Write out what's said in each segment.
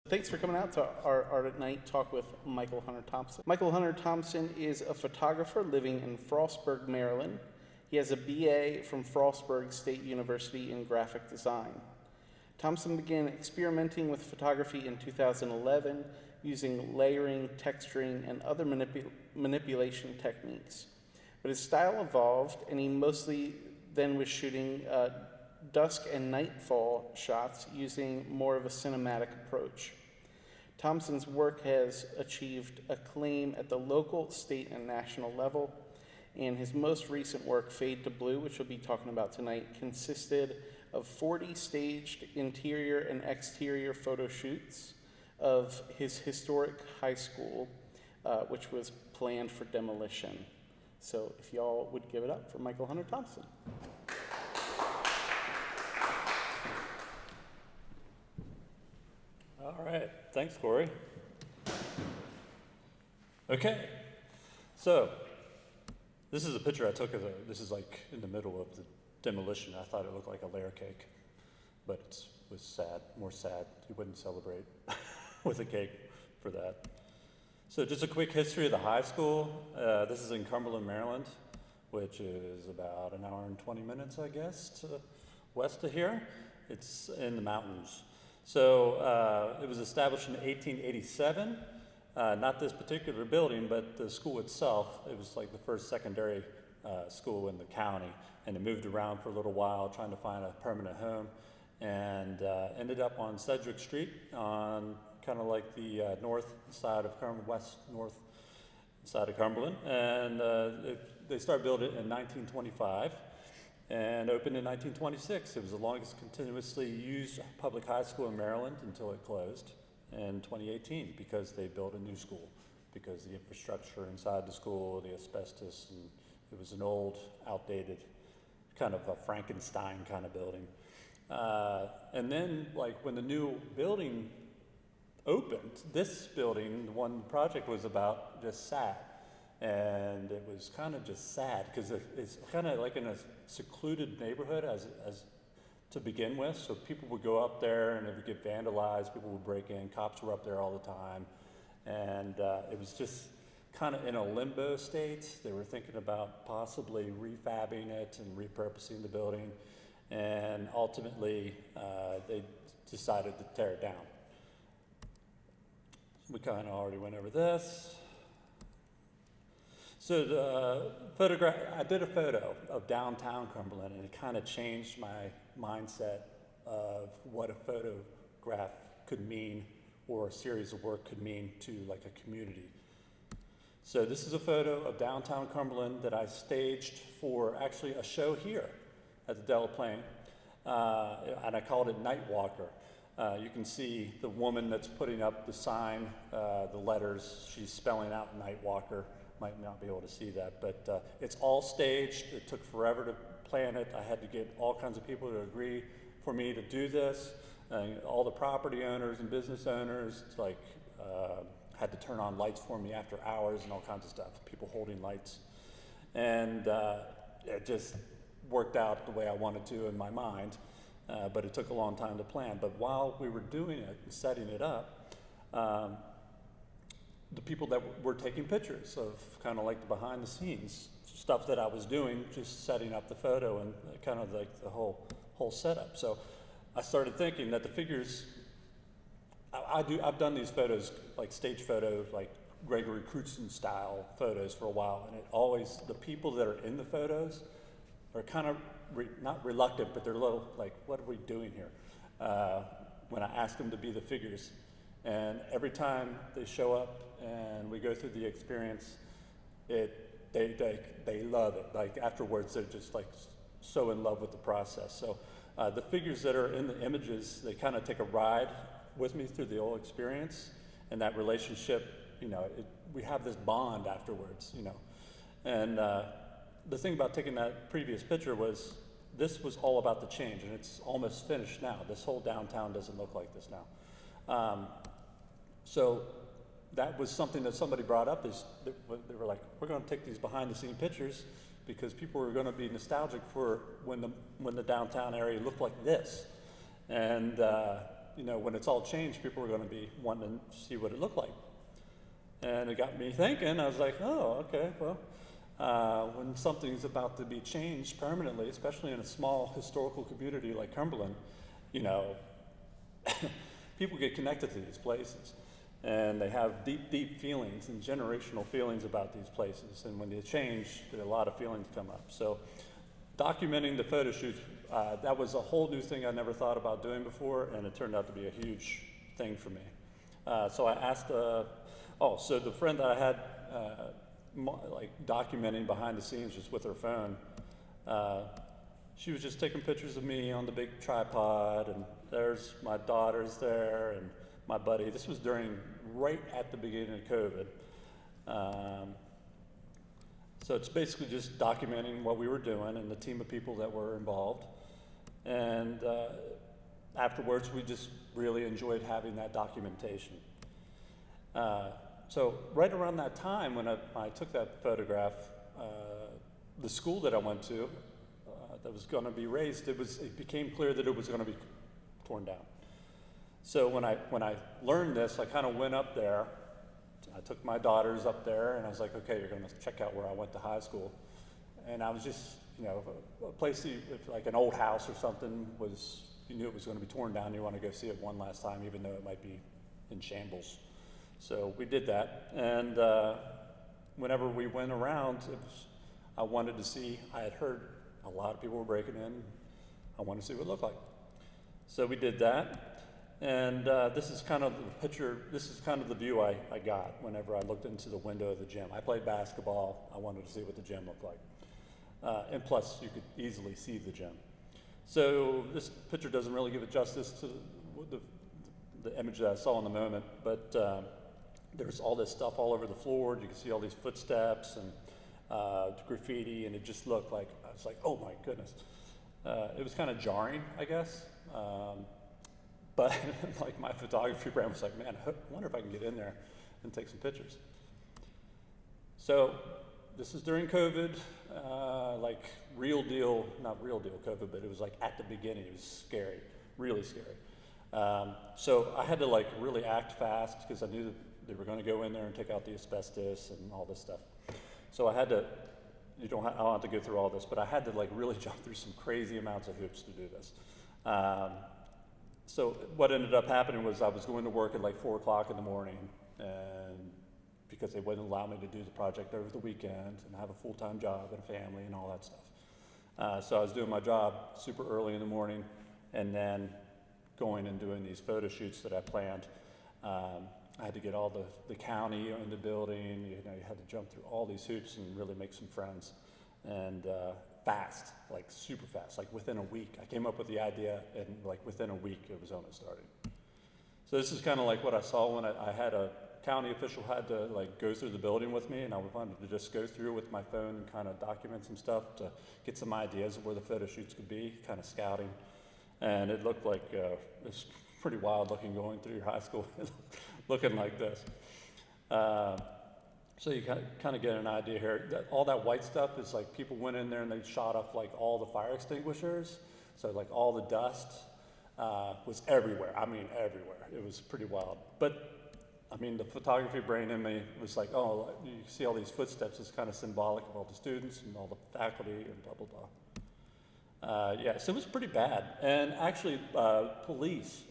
Thanks for coming out to our Art at Night talk with Michael Hunter Thompson. Michael Hunter Thompson is a photographer living in Frostburg, Maryland. He has a BA from Frostburg State University in graphic design. Thompson began experimenting with photography in 2011 using layering, texturing, and other manipulation techniques. But his style evolved, and he mostly then was shooting dusk and nightfall shots using more of a cinematic approach. Thompson's work has achieved acclaim at the local, state, and national level, and his most recent work, Fade to Blue, which we'll be talking about tonight, consisted of 40 staged interior and exterior photo shoots of his historic high school, which was planned for demolition. So if y'all would give it up for Michael Hunter Thompson. All right, thanks, Corey. Okay, so this is a picture I took of this is like in the middle of the demolition. I thought it looked like a layer cake, but it was sad, more sad. You wouldn't celebrate with a cake for that. So just a quick history of the high school. This is in Cumberland, Maryland, which is about an hour and 20 minutes, I guess, to west of here. It's in the mountains. So it was established in 1887. Not this particular building, but the school itself. It was like the first secondary school in the county, and it moved around for a little while trying to find a permanent home, and ended up on Sedgwick Street on kind of like the north side of Cumberland, north side of Cumberland, and they started building it in 1925 and opened in 1926. It was the longest continuously used public high school in Maryland until it closed in 2018 because they built a new school, because the infrastructure inside the school, the asbestos, and it was an old, outdated, kind of a Frankenstein kind of building. And then, like, when the new building opened, this building, the one project was about, just sat. And it was kind of just sad because it's kind of like in a secluded neighborhood as to begin with. So people would go up there and it would get vandalized, people would break in, cops were up there all the time. And it was just kind of in a limbo state. They were thinking about possibly refabbing it and repurposing the building. And ultimately, they decided to tear it down. We kind of already went over this. So the photograph, I did a photo of downtown Cumberland, and it kind of changed my mindset of what a photograph could mean, or a series of work could mean to like a community. So this is a photo of downtown Cumberland that I staged for actually a show here at the Delaplane, and I called it Night Walker. You can see the woman that's putting up the sign, the letters, she's spelling out Night Walker. Might not be able to see that, but it's all staged. It took forever to plan it. I had to get all kinds of people to agree for me to do this. All the property owners and business owners had to turn on lights for me after hours and all kinds of stuff, people holding lights. And it just worked out the way I wanted to in my mind, but it took a long time to plan. But while we were doing it and setting it up, the people that were taking pictures of kind of like the behind the scenes stuff that I was doing, just setting up the photo and kind of like the whole setup. So I started thinking that the figures, I've done these photos, like stage photos, like Gregory Crutzen style photos for a while, and it always, the people that are in the photos are kind of not reluctant, but they're a little like, what are we doing here? When I ask them to be the figures. And every time they show up and we go through the experience, they love it. Like afterwards, they're just like so in love with the process. So the figures that are in the images, they kind of take a ride with me through the whole experience, and that relationship, we have this bond afterwards, And the thing about taking that previous picture was, this was all about the change, and it's almost finished now. This whole downtown doesn't look like this now. So that was something that somebody brought up. They were like, we're going to take these behind the scene pictures because people are going to be nostalgic for when the downtown area looked like this. And when it's all changed, people are going to be wanting to see what it looked like. And it got me thinking. I was like, oh, okay, well, when something's about to be changed permanently, especially in a small historical community like Cumberland, people get connected to these places. And they have deep, deep feelings and generational feelings about these places. And when they change, a lot of feelings come up. So documenting the photo shoots, that was a whole new thing I never thought about doing before, and it turned out to be a huge thing for me. So I asked, so the friend that I had documenting behind the scenes just with her phone, she was just taking pictures of me on the big tripod, and there's my daughters there, and my buddy. This was right at the beginning of COVID. So it's basically just documenting what we were doing and the team of people that were involved. And afterwards, we just really enjoyed having that documentation. So right around that time when I took that photograph, the school that I went to that was going to be razed, it became clear that it was going to be torn down. So when I learned this, I kind of went up there. I took my daughters up there, and I was like, okay, you're going to check out where I went to high school. And I was just, a place, like an old house or something, you knew it was going to be torn down. You want to go see it one last time, even though it might be in shambles. So we did that. And whenever we went around, I wanted to see, I had heard a lot of people were breaking in. I wanted to see what it looked like. So we did that. And this is kind of the picture, this is kind of the view I got whenever I looked into the window of the gym. I played basketball. I wanted to see what the gym looked like. And plus, you could easily see the gym. So this picture doesn't really give it justice to the image that I saw in the moment, but there's all this stuff all over the floor. You can see all these footsteps and graffiti, and it just looked like, I was like, oh my goodness. It was kind of jarring, I guess. But like my photography brand was like, man, I wonder if I can get in there and take some pictures. So this is during COVID, like real deal, not real deal COVID, but it was like at the beginning. It was scary, really scary. So I had to like really act fast because I knew that they were going to go in there and take out the asbestos and all this stuff. So I had to, I don't have to go through all this, but I had to like really jump through some crazy amounts of hoops to do this. So what ended up happening was I was going to work at like 4 o'clock in the morning, and because they wouldn't allow me to do the project over the weekend and have a full-time job and a family and all that stuff. So I was doing my job super early in the morning and then going and doing these photo shoots that I planned. I had to get all the county in the building. You had to jump through all these hoops and really make some friends. And fast, like super fast, like within a week. I came up with the idea, and like within a week, it was almost started. So this is kind of like what I saw when I had a county official had to like go through the building with me, and I wanted to just go through with my phone and kind of document some stuff to get some ideas of where the photo shoots could be, kind of scouting. And it looked like it's pretty wild looking going through your high school, looking like this. So you kind of get an idea here. All that white stuff is like people went in there and they shot up like all the fire extinguishers. So like all the dust was everywhere. I mean, everywhere. It was pretty wild. But I mean, the photography brain in me was like, oh, you see all these footsteps. It's kind of symbolic of all the students and all the faculty and blah, blah, blah. Yeah, so it was pretty bad. And actually, police,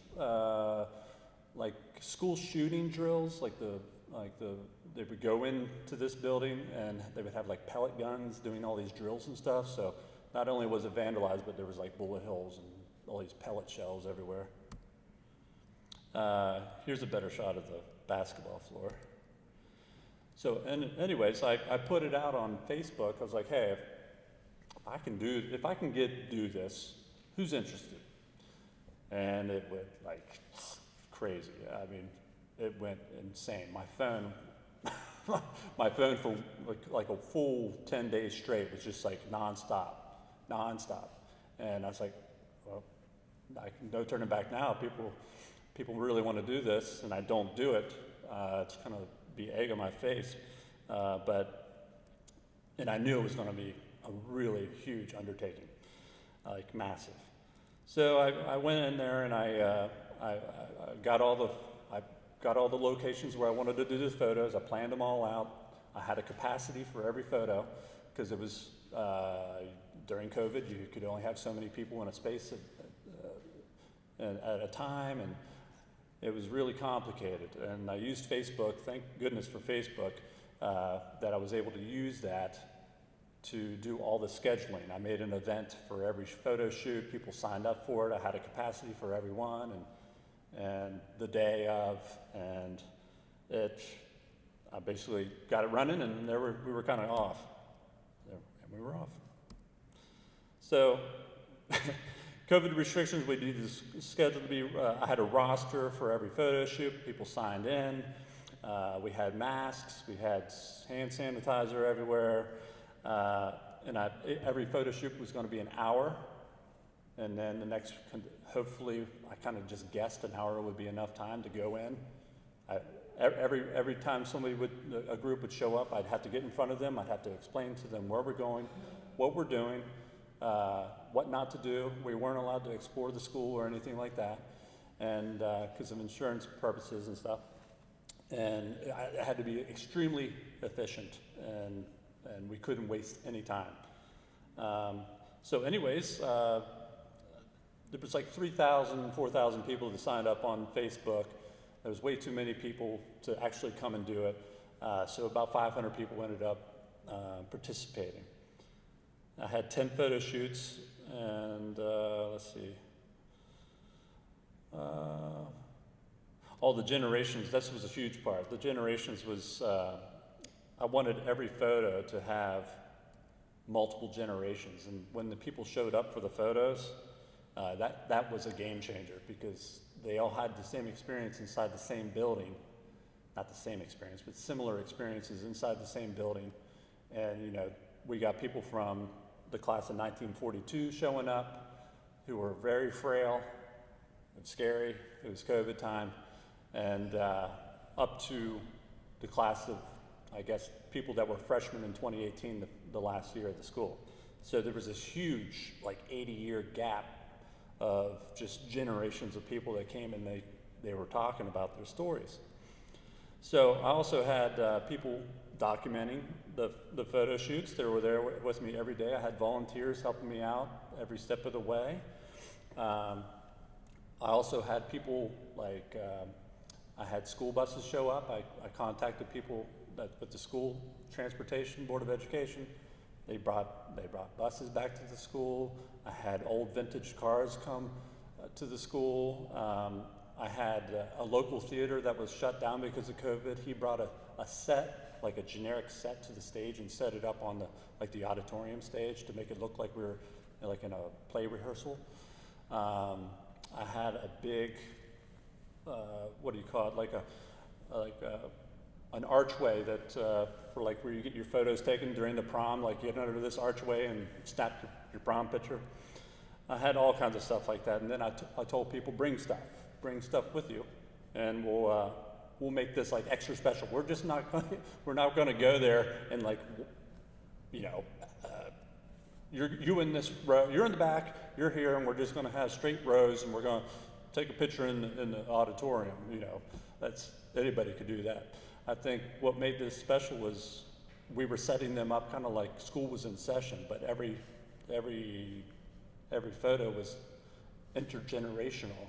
like school shooting drills, they would go into this building and they would have like pellet guns doing all these drills and stuff. So not only was it vandalized, but there was like bullet holes and all these pellet shells everywhere. Here's a better shot of the basketball floor. So, and anyways, I put it out on Facebook. I was like, hey, if I can do this, who's interested? And it went like crazy. I mean, it went insane. My phone for like a full 10 days straight was just like nonstop. And I was like, well, no turning back now. People really want to do this, and I don't do it. It's kind of be egg on my face. And I knew it was going to be a really huge undertaking, like massive. So I went in there and I I got all the locations where I wanted to do the photos. I planned them all out. I had a capacity for every photo because it was during COVID. You could only have so many people in a space at a time, and it was really complicated. And I used Facebook. Thank goodness for Facebook that I was able to use that to do all the scheduling. I made an event for every photo shoot. People signed up for it. I had a capacity for everyone, and the day of, and I basically got it running, and we were kind of off. And we were off. So, COVID restrictions, we needed to schedule to be, I had a roster for every photo shoot. People signed in. We had masks. We had hand sanitizer everywhere. And every photo shoot was going to be an hour. And then the next, hopefully, I kind of just guessed an hour would be enough time to go in. Every time a group would show up, I'd have to get in front of them. I'd have to explain to them where we're going, what we're doing, what not to do. We weren't allowed to explore the school or anything like that, and because of insurance purposes and stuff. And I had to be extremely efficient, and we couldn't waste any time. So anyways, there was like 3,000, 4,000 people that signed up on Facebook. There was way too many people to actually come and do it. So about 500 people ended up participating. I had 10 photo shoots, and let's see. All the generations, this was a huge part. The generations was, I wanted every photo to have multiple generations. And when the people showed up for the photos, that was a game changer because they all had the same experience inside the same building. Not the same experience, but similar experiences inside the same building. And, we got people from the class of 1942 showing up who were very frail and scary. It was COVID time. And up to the class of, I guess, people that were freshmen in 2018, the last year of the school. So there was this huge, 80-year gap of just generations of people that came and they were talking about their stories. So I also had people documenting the photo shoots. They were there with me every day. I had volunteers helping me out every step of the way. I also had people I had school buses show up. I contacted people with the school transportation board of education. They brought buses back to the school. I had old vintage cars come to the school. I had a local theater that was shut down because of COVID. He brought a set, a generic set to the stage and set it up on the auditorium stage to make it look like we were in a play rehearsal. I had a big, what do you call it, an archway that for where you get your photos taken during the prom, you get under this archway and snap your prom picture. I had all kinds of stuff like that, and then I told people, bring stuff with you, and we'll make this extra special. We're just not going to go there and you in this row, you're in the back, you're here, and we're just going to have straight rows, and we're going to take a picture in the auditorium. That's anybody could do that. I think what made this special was we were setting them up kind of like school was in session, but every photo was intergenerational.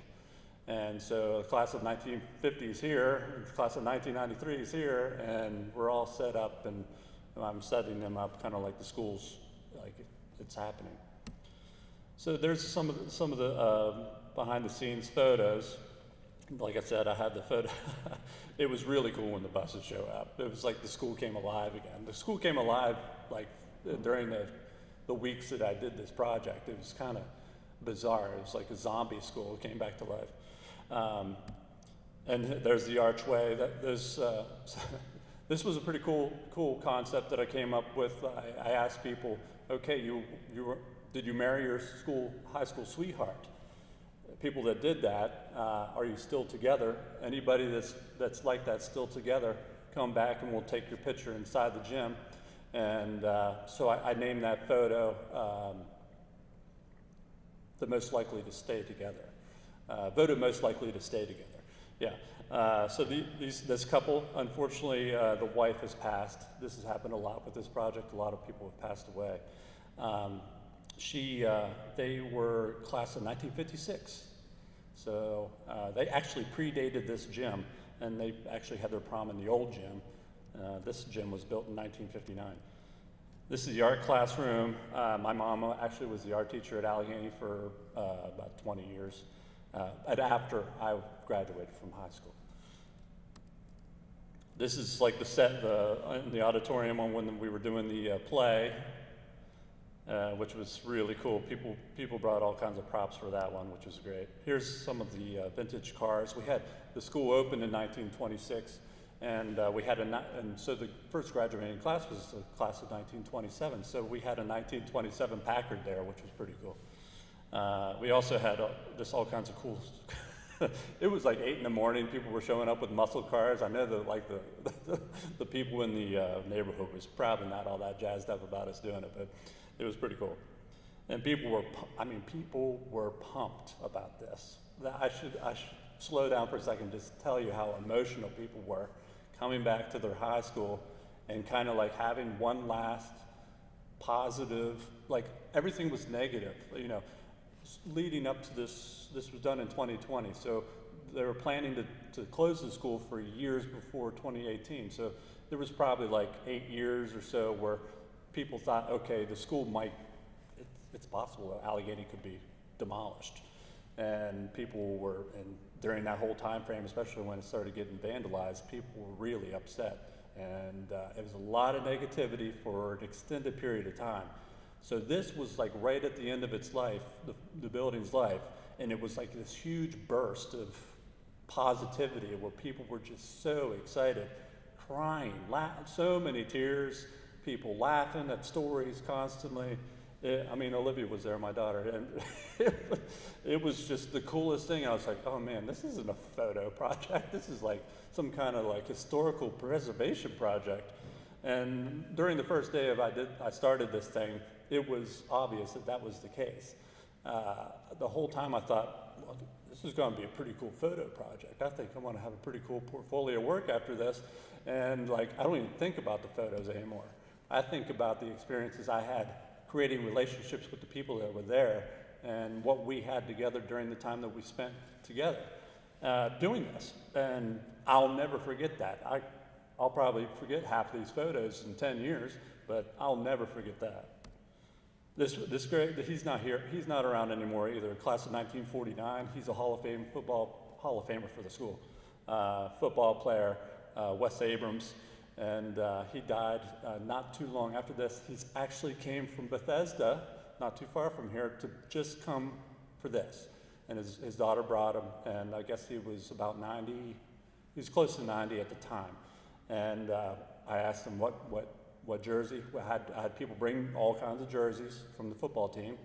And so the class of 1950 is here, the class of 1993 is here, and we're all set up, and I'm setting them up kind of like the school's, it's happening. So there's some of the behind the scenes photos. Like I said, I had the photo. It was really cool when the buses show up. It was like the school came alive again. The school came alive during the weeks that I did this project. It was kind of bizarre. It was like a zombie school. It came back to life. And there's the archway. This was a pretty cool concept that I came up with. I asked people, okay, did you marry your high school sweetheart? People that did that, are you still together? Anybody that's like that still together, come back and we'll take your picture inside the gym. And so I named that photo the most likely to stay together. voted most likely to stay together. Yeah. So this couple, unfortunately, the wife has passed. This has happened a lot with this project. A lot of people have passed away. They were class of 1956. So they actually predated this gym, and they actually had their prom in the old gym. This gym was built in 1959. This is the art classroom. My mom actually was the art teacher at Allegany for about 20 years, and after I graduated from high school. This is like the set in the auditorium on when we were doing the play, which was really cool. People brought all kinds of props for that one, which was great. Here's some of the vintage cars. We had the school opened in 1926, and so the first graduating class was the class of 1927. So we had a 1927 Packard there, which was pretty cool. We also had just all kinds of cool. It was like 8 in the morning. People were showing up with muscle cars. I know that the people in the neighborhood was probably not all that jazzed up about us doing it, but it was pretty cool. And people were pumped about this. I should slow down for a second, just tell you how emotional people were coming back to their high school and kind of like having one last positive, like everything was negative, leading up to this was done in 2020. So they were planning to close the school for years before 2018. So there was probably like 8 years or so where people thought, okay, the school it's possible that Allegany could be demolished. And during that whole time frame, especially when it started getting vandalized, people were really upset. And it was a lot of negativity for an extended period of time. So this was like right at the end of its life, the building's life, and it was like this huge burst of positivity where people were just so excited, crying, so many tears, people laughing at stories constantly. Olivia was there, my daughter, and it was just the coolest thing. I was like, oh man, this isn't a photo project. This is like some kind of like historical preservation project. And during the first day I started this thing, it was obvious that was the case. The whole time I thought, well, this is going to be a pretty cool photo project. I think I'm going to have a pretty cool portfolio work after this. And like, I don't even think about the photos anymore. I think about the experiences I had creating relationships with the people that were there and what we had together during the time that we spent together doing this. And I'll never forget that. I'll probably forget half of these photos in 10 years, but I'll never forget that. This great, he's not here. He's not around anymore either. Class of 1949. He's a Hall of Famer for the school. Football player, Wes Abrams, and he died not too long after this. He's actually came from Bethesda, not too far from here, to just come for this. And his daughter brought him, and I guess he was about 90. He was close to 90 at the time. And I asked him what jersey. I had people bring all kinds of jerseys from the football team.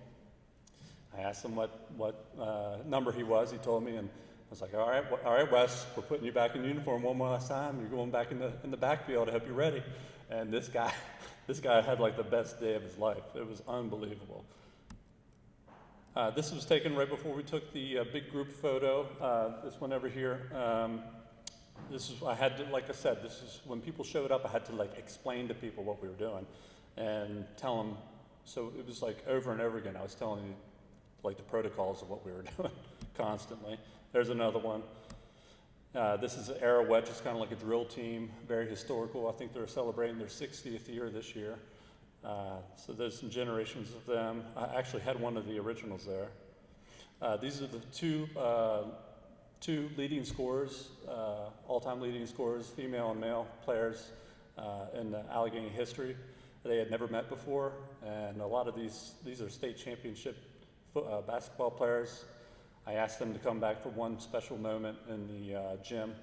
I asked him what number he was. He told me, and I was like, all right, Wes, we're putting you back in uniform one more last time. You're going back in the backfield. I hope you're ready. And this guy had like the best day of his life. It was unbelievable. This was taken right before we took the big group photo. This one over here. I had to, like I said, this is when people showed up, I had to like explain to people what we were doing and tell them. So it was like over and over again, I was telling you like the protocols of what we were doing constantly. There's another one. This is an Arrow Wedge. It's kind of like a drill team, very historical. I think they're celebrating their 60th year this year. So there's some generations of them. I actually had one of the originals there. These are the two leading scorers, all-time leading scorers, female and male players in the Allegany history. They had never met before, and a lot of these are state championship basketball players. I asked them to come back for one special moment in the gym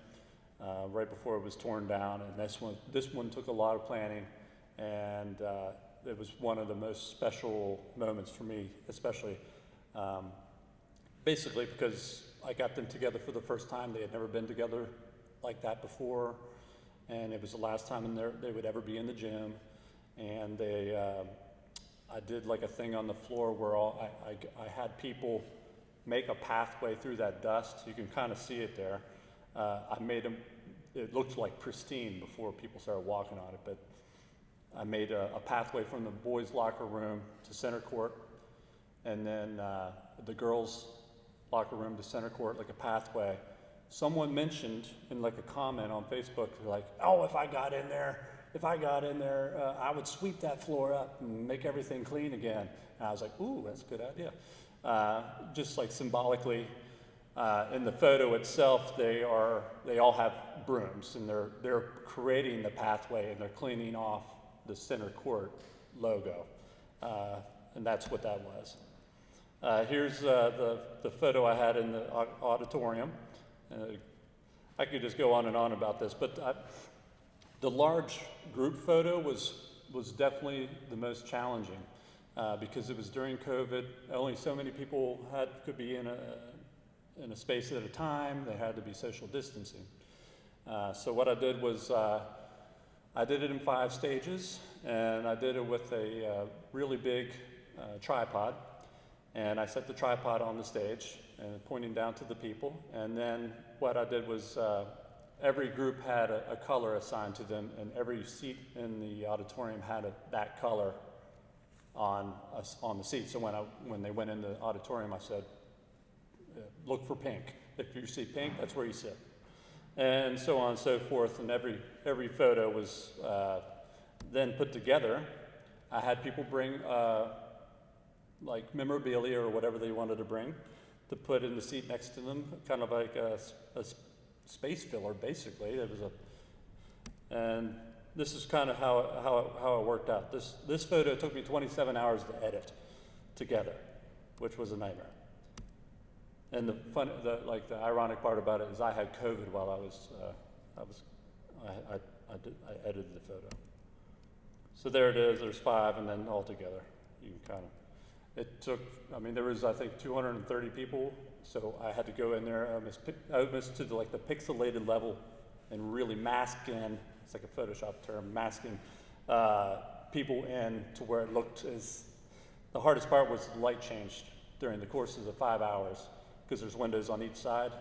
right before it was torn down, and this one took a lot of planning, and it was one of the most special moments for me, especially basically because I got them together for the first time. They had never been together like that before, and it was the last time they would ever be in the gym. And I did like a thing on the floor where I had people make a pathway through that dust. You can kind of see it there. I made them, it looked like pristine before people started walking on it, but I made a pathway from the boys' locker room to center court, and then the girls' locker room to center court, like a pathway. Someone mentioned in like a comment on Facebook, like, oh, if I got in there, I would sweep that floor up and make everything clean again. And I was like, ooh, that's a good idea. Just like symbolically, in the photo itself, they all have brooms, and they're creating the pathway, and they're cleaning off the center court logo, and that's what that was. Here's the photo I had in the auditorium. I could just go on and on about this, but the large group photo was definitely the most challenging because it was during COVID. Only so many people could be in a space at a time. They had to be social distancing. So what I did was I did it in 5 stages, and I did it with a really big tripod. And I set the tripod on the stage and pointing down to the people. And then what I did was every group had a color assigned to them, and every seat in the auditorium had that color on the seat. So when they went in the auditorium, I said, look for pink. If you see pink, that's where you sit. And so on and so forth. And every photo was then put together. I had people bring like memorabilia or whatever they wanted to bring to put in the seat next to them, kind of like a space filler, basically. And this is kind of how it worked out. This photo took me 27 hours to edit together, which was a nightmare. And the ironic part about it is I had COVID while I edited the photo. So there it is. There's 5, and then all together, you can kind of. It took. There was I think 230 people, so I had to go in there almost to the pixelated level, and really mask in. It's like a Photoshop term, masking people in to where it looked as. The hardest part was the light changed during the course of the 5 hours, because there's windows on each side,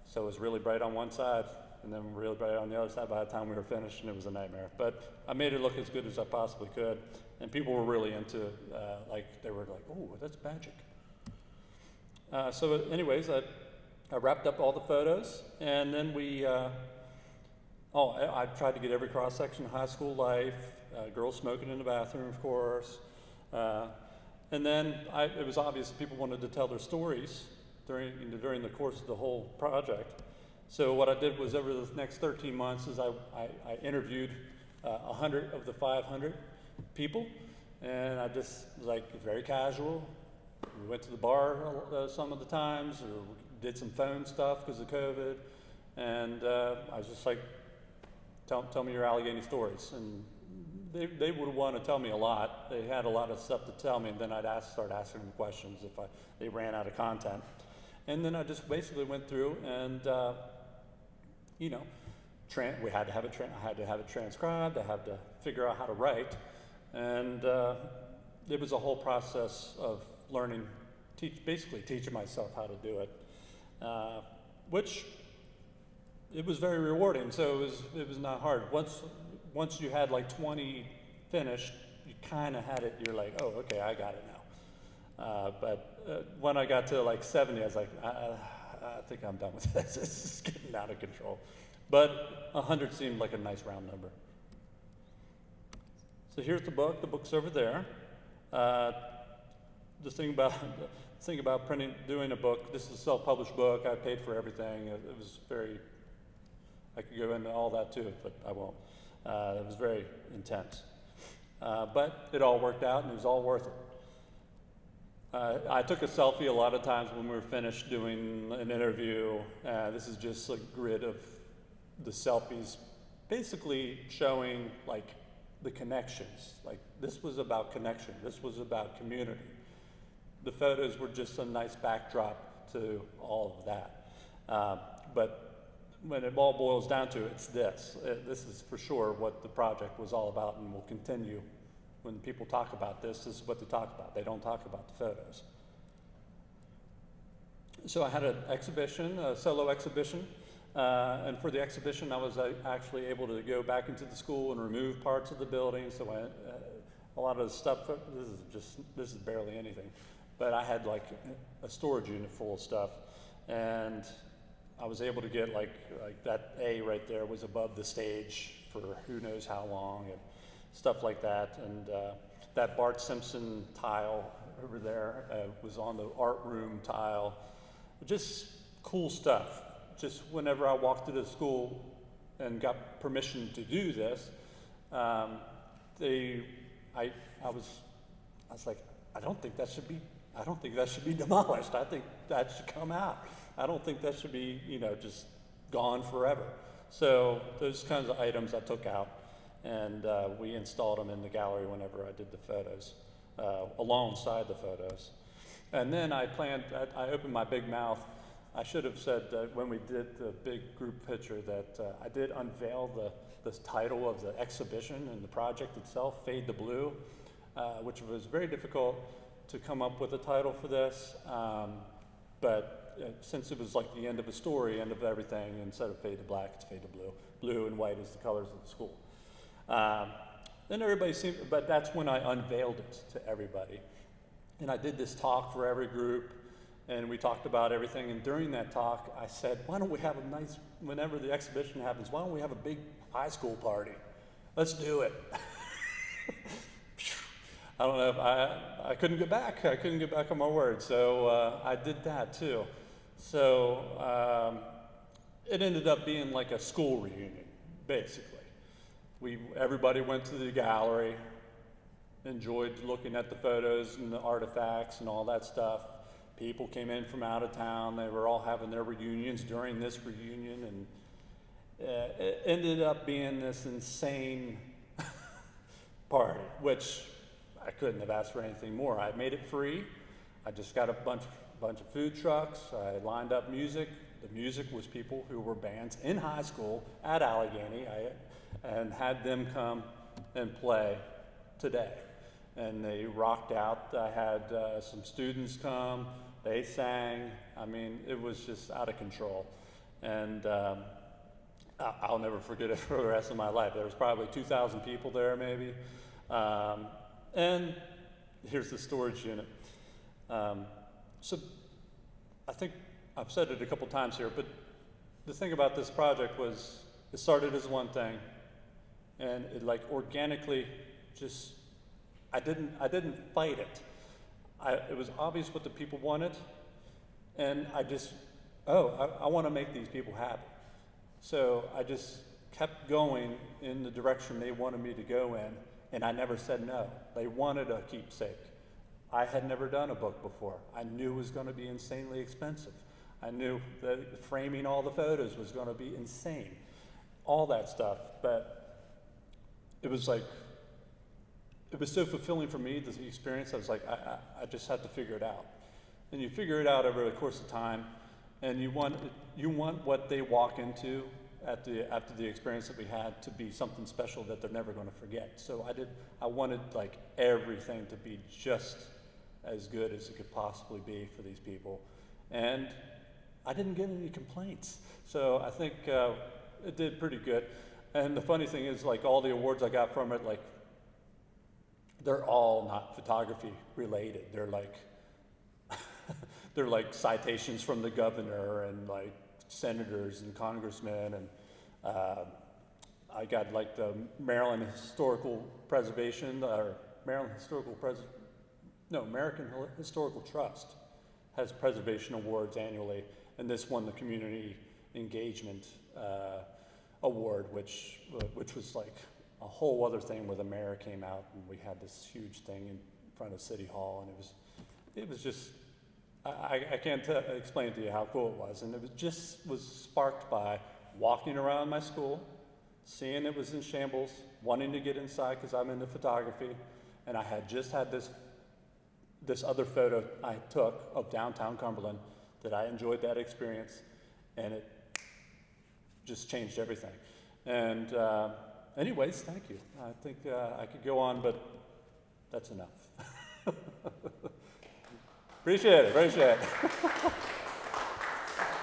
so it was really bright on one side and then really bright on the other side by the time we were finished, and it was a nightmare. But I made it look as good as I possibly could, and people were really into they were like, oh, that's magic. So anyways, I wrapped up all the photos, and then I tried to get every cross-section of high school life, girls smoking in the bathroom, of course, and then it was obvious that people wanted to tell their stories during the course of the whole project. So what I did was over the next 13 months is I interviewed 100 of the 500 people, and I just was very casual. We went to the bar some of the times, or did some phone stuff because of COVID, and I was just like, tell me your Allegany stories. And they would want to tell me a lot. They had a lot of stuff to tell me, and then I'd start asking them questions if they ran out of content. And then I just basically went through and, we had to have I had to have it transcribed. I had to figure out how to write. And it was a whole process of learning, basically teaching myself how to do it, which it was very rewarding. So it was not hard. Once you had 20 finished, you kind of had it. You're like, oh, okay, I got it now. But when I got to 70, I was like, I think I'm done with this. This is getting out of control. But 100 seemed like a nice round number. So here's the book. The book's over there. Just think about doing a book. This is a self-published book. I paid for everything. It was I could go into all that too, but I won't. It was very intense. But it all worked out, and it was all worth it. I took a selfie a lot of times when we were finished doing an interview. This is just a grid of the selfies, basically showing the connections. This was about connection. This was about community. The photos were just a nice backdrop to all of that. But when it all boils down to it, it's this. This is for sure what the project was all about, and will continue. When people talk about this is what they talk about. They don't talk about the photos. So I had an exhibition, a solo exhibition, and for the exhibition I was actually able to go back into the school and remove parts of the building. So a lot of the stuff, this is barely anything, but I had like a storage unit full of stuff, and I was able to get like that A right there was above the stage for who knows how long and stuff like that. And that Bart Simpson tile over there was on the art room tile. Just cool stuff. Just whenever I walked into the school and got permission to do this, I was like, I don't think that should be demolished. I think that should come out. I don't think that should be, just gone forever. So those kinds of items I took out, and we installed them in the gallery whenever I did the photos, alongside the photos. And then I opened my big mouth. I should have said that when we did the big group picture that I did unveil the title of the exhibition and the project itself, Fade to Blue, which was very difficult to come up with a title for this. But since it was like the end of a story, end of everything, instead of fade to black, it's fade to blue. Blue and white is the colors of the school. Then everybody but that's when I unveiled it to everybody. And I did this talk for every group, and we talked about everything. And during that talk, I said, why don't we have a nice, whenever the exhibition happens, why don't we have a big high school party? Let's do it. I don't know if I couldn't get back. I couldn't get back on my word. So I did that too. So it ended up being like a school reunion, basically. Everybody went to the gallery, enjoyed looking at the photos and the artifacts and all that stuff. People came in from out of town. They were all having their reunions during this reunion, and it ended up being this insane party, which I couldn't have asked for anything more. I made it free. I just got a bunch of food trucks. I lined up music. The music was people who were bands in high school at Allegany, and had them come and play today. And they rocked out. I had some students come. They sang. I mean, it was just out of control. And I'll never forget it for the rest of my life. There was probably 2,000 people there, maybe. And here's the storage unit. So I think I've said it a couple times here, but the thing about this project was it started as one thing, and it like organically just, I didn't fight it. It was obvious what the people wanted, and I want to make these people happy. So I just kept going in the direction they wanted me to go in, and I never said no. They wanted a keepsake. I had never done a book before. I knew it was going to be insanely expensive. I knew that framing all the photos was going to be insane, all that stuff. But it was like, it was so fulfilling for me, this experience. I was like, I just had to figure it out. And you figure it out over the course of time, and you want what they walk into after the experience that we had to be something special that they're never going to forget. So I wanted like everything to be just as good as it could possibly be for these people. And I didn't get any complaints. So I think it did pretty good. And the funny thing is, like, all the awards I got from it, like, they're all not photography related. They're like, they're like citations from the governor and like senators and congressmen, and I got like the American Historical Trust has preservation awards annually, and this won the Community Engagement Award, which was like a whole other thing where the mayor came out and we had this huge thing in front of City Hall, and it was just, I can't explain to you how cool it was. And it was sparked by walking around my school, seeing it was in shambles, wanting to get inside because I'm into photography, and I had just had this other photo I took of downtown Cumberland that I enjoyed that experience, and it just changed everything. And anyways, thank you. I think I could go on, but that's enough. Appreciate it.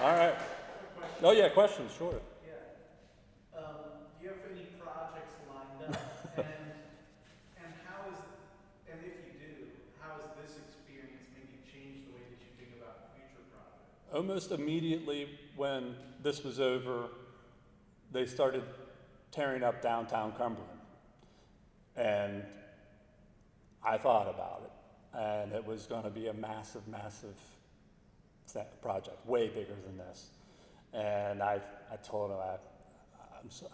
All right. Oh yeah, questions, sure. Yeah. Do you have any projects lined up? And how is, and if you do, how has this experience maybe changed the way that you think about future projects? Almost immediately when this was over, they started tearing up downtown Cumberland. And I thought about it. And it was going to be a massive, massive project, way bigger than this. And I told him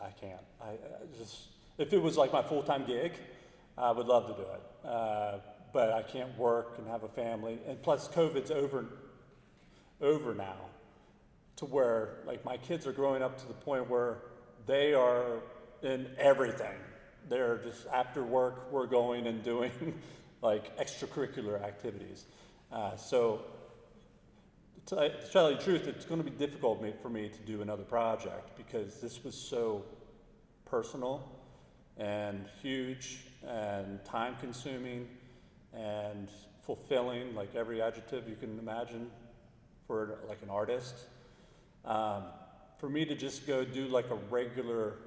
I can't. I just, if it was like my full-time gig, I would love to do it. But I can't work and have a family. And plus COVID's over now, to where like my kids are growing up to the point where they are in everything. They're just after work, we're going and doing like extracurricular activities. So to tell you the truth, it's going to be difficult for me to do another project because this was so personal and huge and time consuming and fulfilling, like every adjective you can imagine for like an artist. For me to just go do like a regular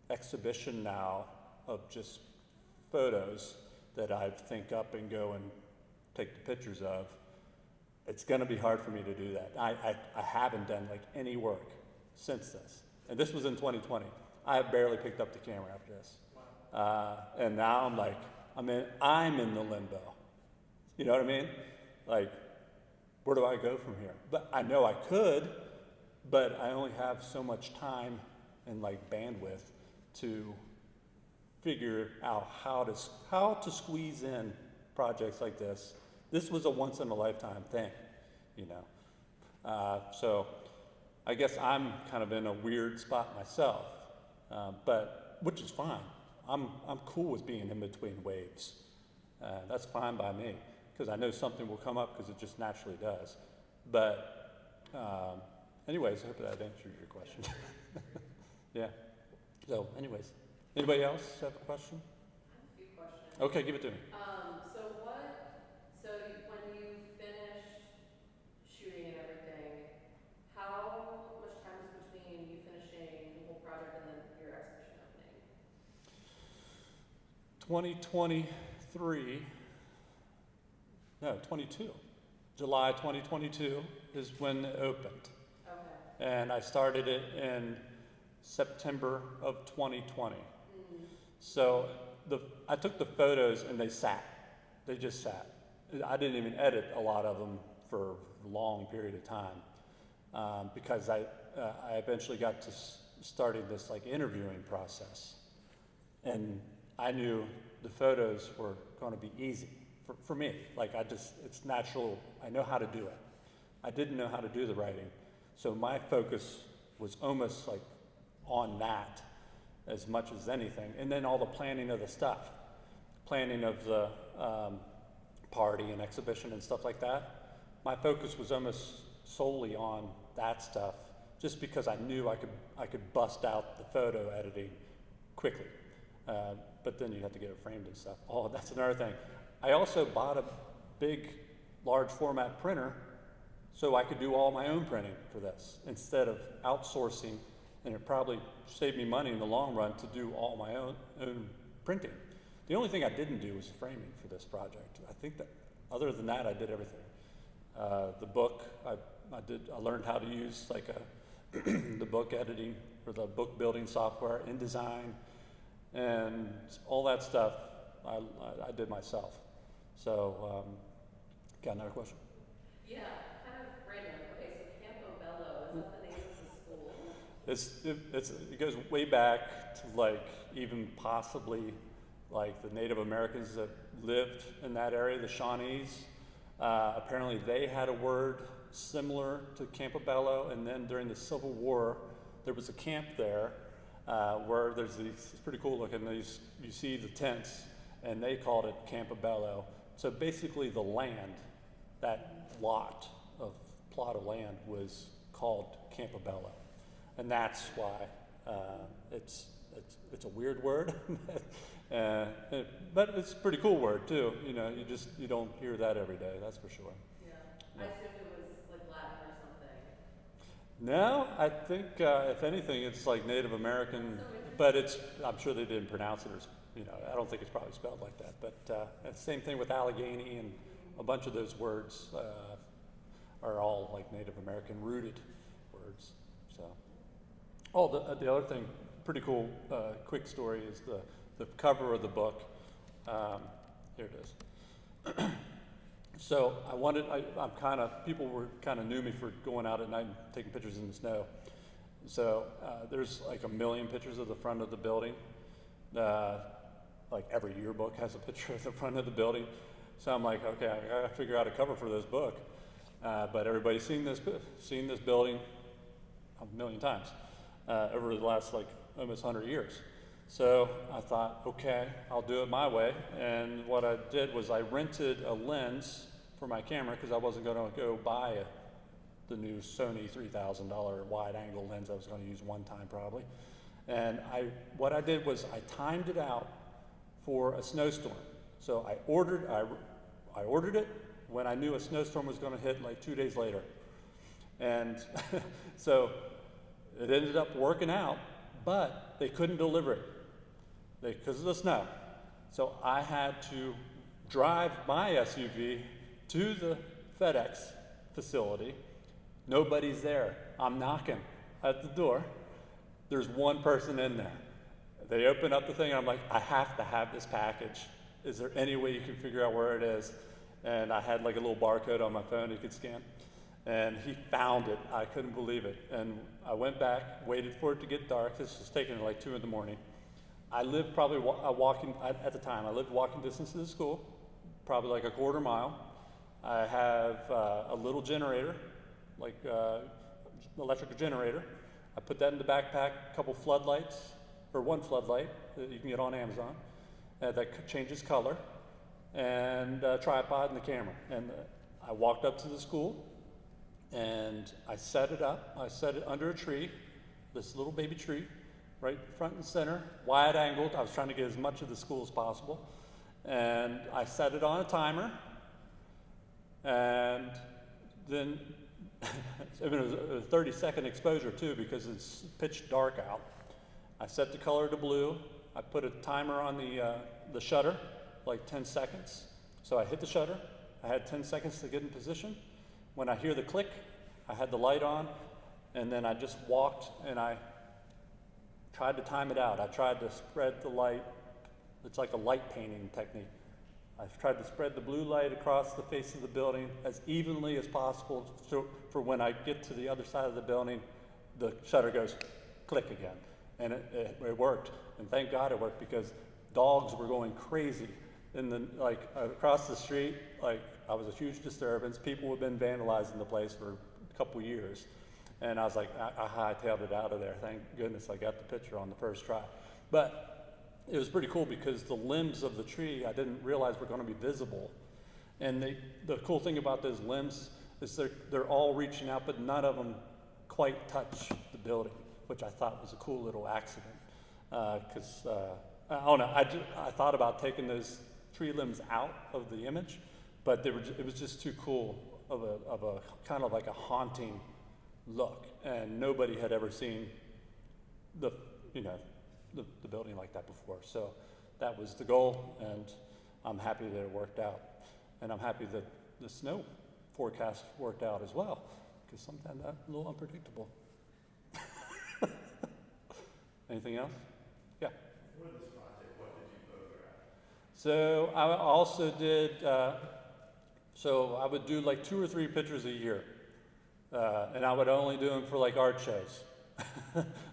exhibition now of just photos that I think up and go and take the pictures of, it's going to be hard for me to do that. I haven't done like any work since this. And this was in 2020. I have barely picked up the camera after this. And now I'm like, I'm in the limbo. You know what I mean? Like, where do I go from here? But I know I could, but I only have so much time and like bandwidth to figure out how to squeeze in projects like this. This was a once in a lifetime thing, you know. So I guess I'm kind of in a weird spot myself, but which is fine. I'm cool with being in between waves. That's fine by me because I know something will come up because it just naturally does. But anyways, I hope that answered your question. Yeah. So anyways, anybody else have a question? A few questions. Okay, give it to me. So when you finished shooting and everything, how much time was between you finishing the whole project and then your exhibition opening? 2023, no, 22. July 2022 is when it opened. Okay. And I started it in September of 2020. Mm-hmm. So I took the photos and they sat. They just sat. I didn't even edit a lot of them for a long period of time because I eventually got to starting this like interviewing process. And I knew the photos were going to be easy for me. Like it's natural. I know how to do it. I didn't know how to do the writing. So my focus was almost like on that as much as anything. And then all the planning of the stuff, planning of the party and exhibition and stuff like that. My focus was almost solely on that stuff just because I knew I could bust out the photo editing quickly. But then you have to get it framed and stuff. Oh, that's another thing. I also bought a big, large format printer so I could do all my own printing for this instead of outsourcing, and it probably saved me money in the long run to do all my own printing. The only thing I didn't do was framing for this project. I think that other than that, I did everything. The book, I learned how to use like the book editing or the book building software, InDesign, and all that stuff I did myself. So, got another question? Yeah, kind of random. Okay, so Campobello, is that the name of the school? It goes way back to like even possibly like the Native Americans that lived in that area, the Shawnees. Apparently they had a word similar to Campobello, and then during the Civil War, there was a camp there where there's these, it's pretty cool looking, you see the tents, and they called it Campobello. So basically the land, that plot of land was called Campobello. And that's why it's a weird word, but it's a pretty cool word too. You don't hear that every day, that's for sure. Yeah. I assumed it was like Latin or something. No, I think if anything, it's like Native American, but I'm sure they didn't pronounce it, I don't think it's probably spelled like that. But same thing with Allegheny, and a bunch of those words are all like Native American rooted words. So, the other thing, pretty cool, quick story is the cover of the book. Here it is. So people were kind of knew me for going out at night and taking pictures in the snow. So there's like 1 million pictures of the front of the building. Like every yearbook has a picture of the front of the building. So I'm like, okay, I gotta figure out a cover for this book. But everybody's seen this building 1 million times over the last like almost 100 years. So I thought, okay, I'll do it my way. And what I did was I rented a lens for my camera because I wasn't going to go buy the new Sony $3,000 wide-angle lens I was going to use one time probably. And what I did was I timed it out for a snowstorm. So I ordered it when I knew a snowstorm was going to hit like 2 days later. And so it ended up working out, but they couldn't deliver it because of the snow. So I had to drive my SUV to the FedEx facility. Nobody's there. I'm knocking at the door. There's one person in there. They open up the thing, and I'm like, I have to have this package. Is there any way you can figure out where it is? And I had like a little barcode on my phone he could scan. And he found it. I couldn't believe it. And I went back, waited for it to get dark. This was taken like 2 in the morning. I lived probably at the time, I lived walking distance to the school, probably like a quarter mile. I have a little generator, like electric generator. I put that in the backpack, a couple floodlights, or one floodlight that you can get on Amazon that changes color, and a tripod and the camera. And I walked up to the school and I set it up. I set it under a tree, this little baby tree, right front and center, wide angled. I was trying to get as much of the school as possible. And I set it on a timer. And then it was a 30-second exposure too, because it's pitch dark out. I set the color to blue. I put a timer on the shutter, like 10 seconds. So I hit the shutter. I had 10 seconds to get in position. When I hear the click, I had the light on, and then I just walked and I tried to time it out. I tried to spread the light. It's like a light painting technique. I tried to spread the blue light across the face of the building as evenly as possible so for when I get to the other side of the building, the shutter goes click again. And it worked. And thank God it worked, because dogs were going crazy. Like across the street, like I was a huge disturbance. People had been vandalizing the place for a couple years. And I was like, I hightailed it out of there. Thank goodness I got the picture on the first try. But it was pretty cool because the limbs of the tree, I didn't realize were going to be visible. And the cool thing about those limbs is they're all reaching out, but none of them quite touch the building, which I thought was a cool little accident. Because, I don't know, I thought about taking those tree limbs out of the image, but it was just too cool of a kind of like a haunting look. And nobody had ever seen the building like that before. So that was the goal, and I'm happy that it worked out. And I'm happy that the snow forecast worked out as well, because sometimes that's a little unpredictable. Anything else? Yeah. For this project, what did you photograph? So I also did, so I would do like 2 or 3 pictures a year. And I would only do them for like art shows.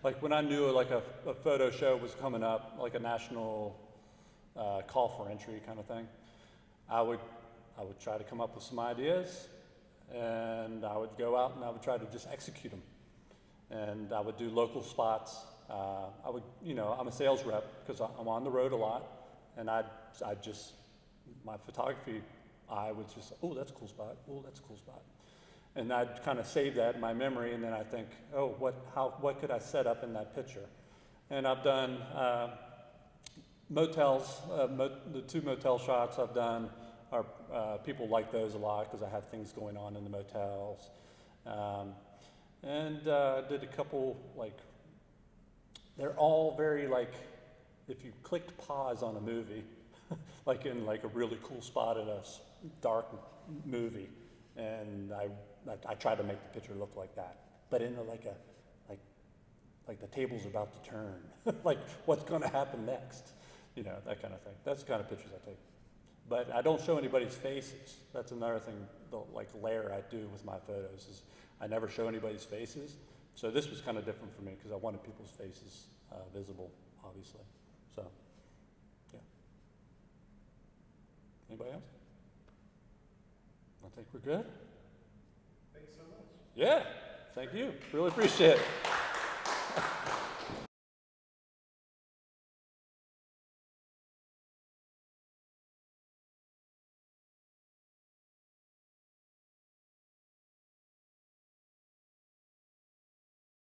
Like when I knew like a photo show was coming up, like a national call for entry kind of thing, I would try to come up with some ideas, and I would go out and I would try to just execute them. And I would do local spots. I'm a sales rep because I'm on the road a lot, and my photography, I would just, oh, that's a cool spot. Oh, that's a cool spot. And I'd kind of save that in my memory, and then I think, oh, what could I set up in that picture? And I've done motels. The 2 motel shots I've done are people like those a lot because I have things going on in the motels. And did a couple, like, they're all very, like, if you clicked pause on a movie, like in like a really cool spot in a dark movie, and I tried to make the picture look like that, but in like the table's about to turn, like what's going to happen next, you know, that kind of thing. That's the kind of pictures I take. But I don't show anybody's faces. That's another thing, the like layer I do with my photos is I never show anybody's faces. So this was kind of different for me because I wanted people's faces visible, obviously. So, yeah. Anybody else? I think we're good. Thanks so much. Yeah, thank you. Really appreciate it.